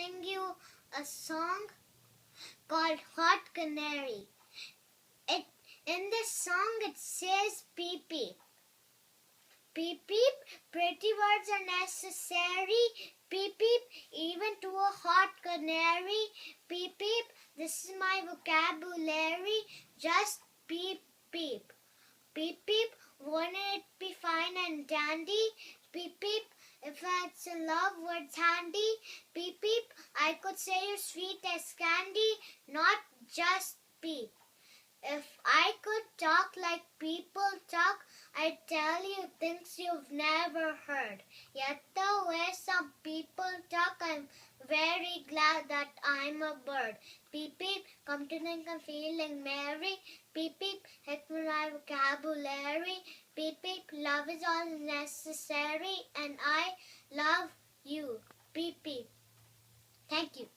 sing you a song called Hot Canary. In this song it says peep peep. Peep peep, pretty words are necessary. Peep peep, even to a hot canary. Peep peep, this is my vocabulary. Just peep peep. Peep peep, wouldn't it be fine and dandy? Peep peep, if it's a love word's handy. Peep peep, I could say you're sweet as candy, not just peep. If I could talk like people talk, I'd tell you things you've never heard. Yet the way some people talk, I'm very glad that I'm a bird. Peep peep, come to think I'm feeling merry. Peep peep, it's my vocabulary. Peep peep, love is all necessary, and I love you. Peep peep. Thank you.